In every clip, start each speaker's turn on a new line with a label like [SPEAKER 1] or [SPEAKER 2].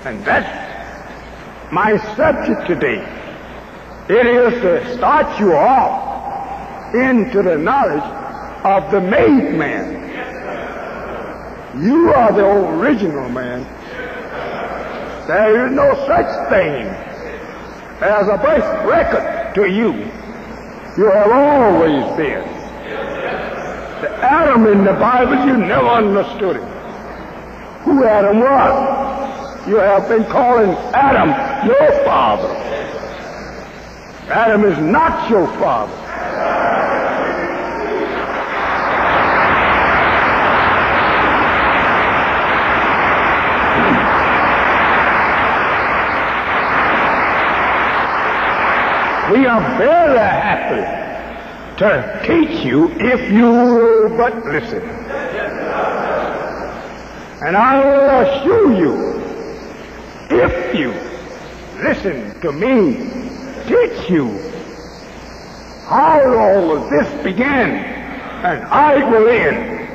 [SPEAKER 1] And that's my subject today. It is to start you off into the knowledge of the made man. You are the original man. There is no such thing as a birth record to you. You have always been. The Adam in the Bible, you never understood it. Who Adam was. You have been calling Adam your father. Adam is not your father. We are very happy to teach you if you will but listen. And I will assure you, if you listen to me teach you how all of this began and how it will end,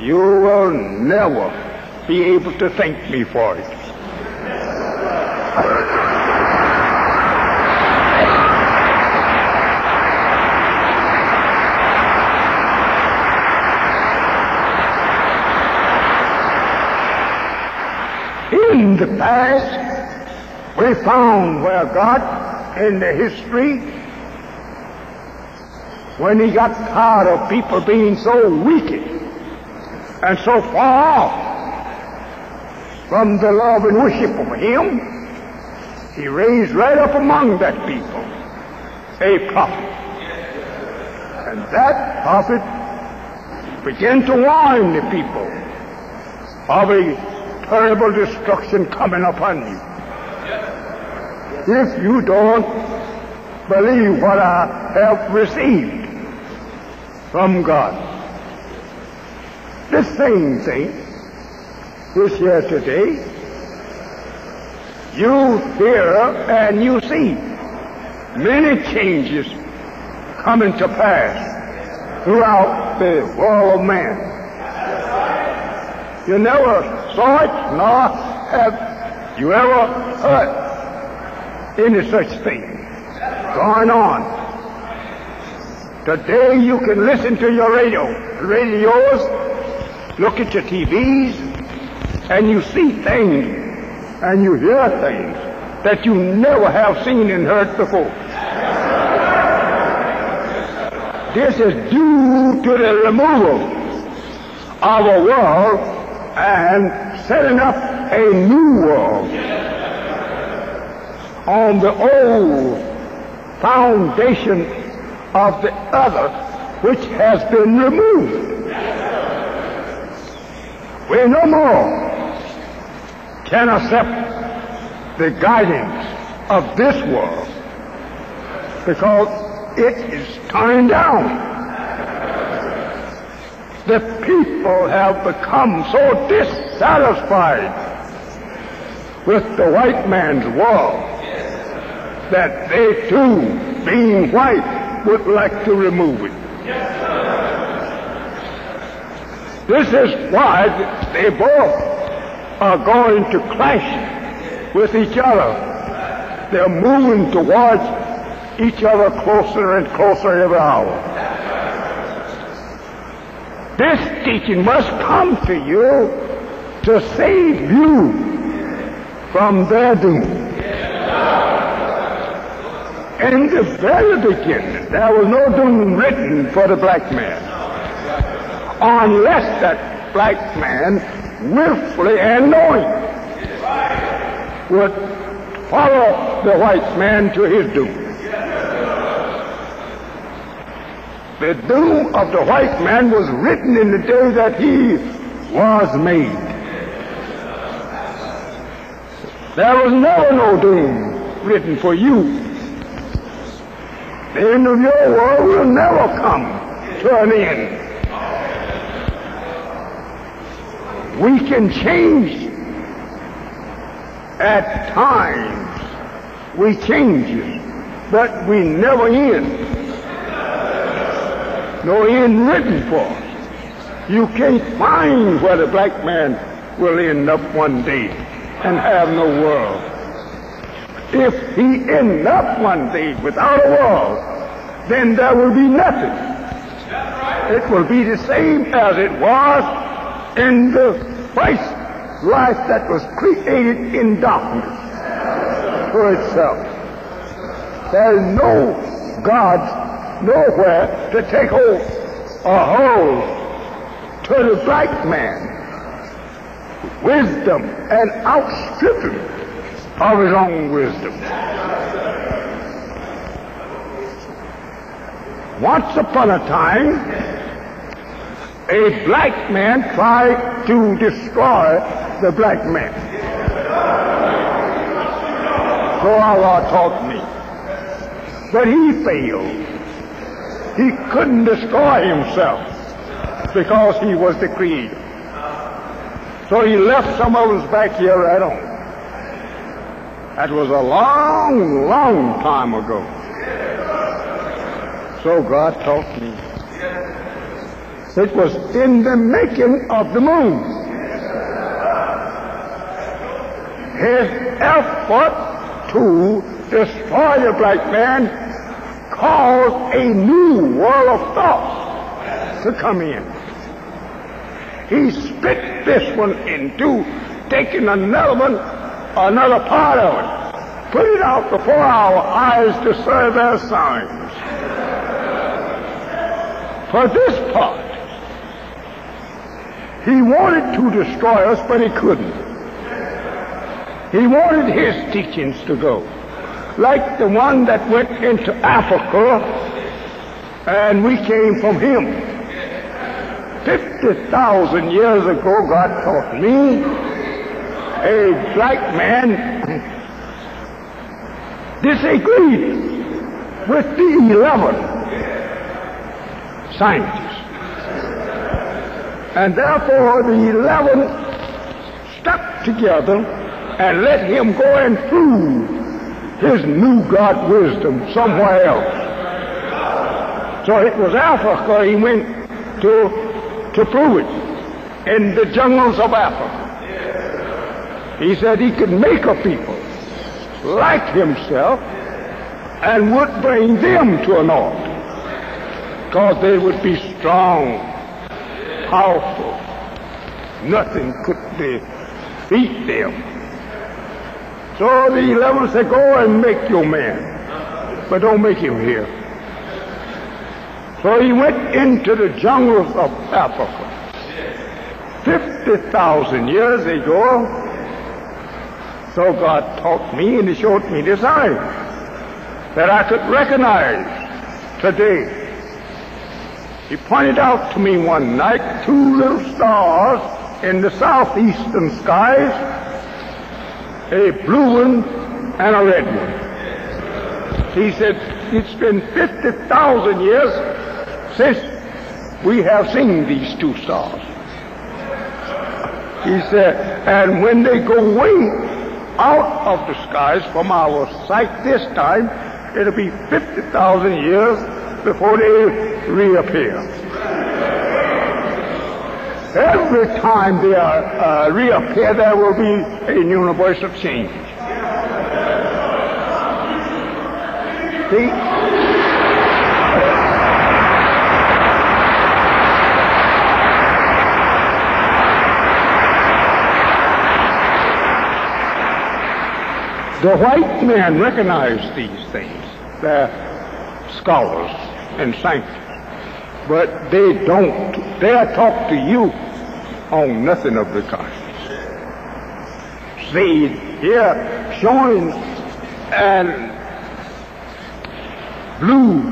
[SPEAKER 1] you will never be able to thank me for it. In the past, we found where God, in the history, when he got tired of people being so wicked and so far off from the love and worship of him, he raised right up among that people a prophet. And that prophet began to warn the people of a terrible destruction coming upon you. If you don't believe what I have received from God, the same thing is here today. You hear and you see many changes coming to pass throughout the world of man. You never saw it, nor have you ever heard any such thing going on. Today you can listen to your radios, look at your TVs, and you see things and you hear things that you never have seen and heard before. This is due to the removal of a world and setting up a new world on the old foundation of the other, which has been removed. We no more can accept the guidance of this world because it is turning down. The people have become so dissatisfied with the white man's world that they too, being white, would like to remove it. This is why they both are going to clash with each other. They're moving towards each other closer and closer every hour. This teaching must come to you to save you from their doom. In the very beginning, there was no doom written for the black man, unless that black man, willfully and knowing, would follow the white man to his doom. The doom of the white man was written in the day that he was made. There was never no doom written for you. The end of your world will never come to an end. We can change at times. We change it, but we never end. No end written for us. You can't find where the black man will end up one day and have no world. If he end up one day without a world, then there will be nothing. It will be the same as it was in the first life that was created in darkness for itself. There is no God nowhere to take hold to the black man wisdom and outstrip him of his own wisdom. Once upon a time, a black man tried to destroy the black man. So our Lord taught me. But he failed. He couldn't destroy himself because he was the creator. So he left some of us back here right on. That was a long, long time ago. So God taught me. It was in the making of the moon. His effort to destroy the black man caused a new world of thought to come in. He split this one into taking another part of it, put it out before our eyes to serve as signs. For this part, he wanted to destroy us, but he couldn't. He wanted his teachings to go, like the one that went into Africa, and we came from him. 50,000 years ago, God taught me, a black man disagreed with the 11 scientists. And therefore the 11 stuck together and let him go and prove his new God wisdom somewhere else. So it was Africa he went to prove it, in the jungles of Africa. He said he could make a people like himself and would bring them to an altar, because they would be strong, powerful. Nothing could defeat them. So the 11 said, go and make your man, but don't make him here. So he went into the jungles of Africa 50,000 years ago. So God taught me, and he showed me the sign that I could recognize today. He pointed out to me one night 2 little stars in the southeastern skies, a blue one and a red one. He said, it's been 50,000 years since we have seen these 2 stars. He said, and when they go way out of the skies from our sight this time, it'll be 50,000 years before they reappear. Every time they reappear, there will be a universal change. See? The white men recognize these things. They're scholars and scientists. But they don't dare talk to you on nothing of the kind. See, here showing an blue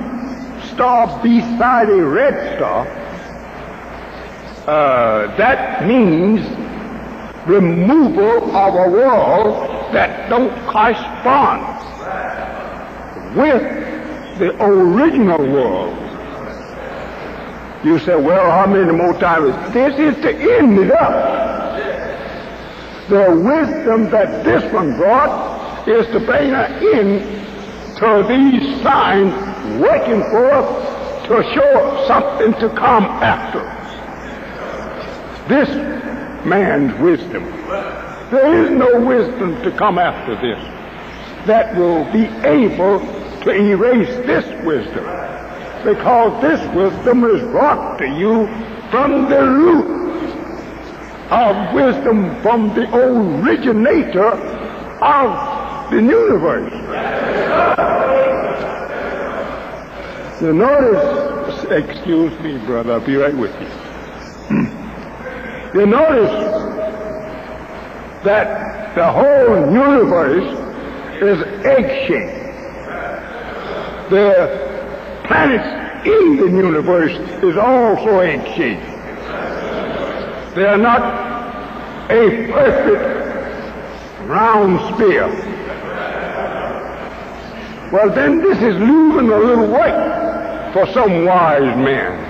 [SPEAKER 1] star beside a red star, that means removal of a world that don't correspond with the original world. You say, well, how many more times? This is to end it up. The wisdom that this one brought is to bring an end to these signs working for us to show something to come after. This man's wisdom. There is no wisdom to come after this that will be able to erase this wisdom, because this wisdom is brought to you from the root of wisdom, from the originator of the universe. You notice, excuse me, brother, I'll be right with you. You notice that the whole universe is egg-shaped. The planets in the universe is also egg-shaped. They are not a perfect round sphere. Well, then this is leaving a little white for some wise man.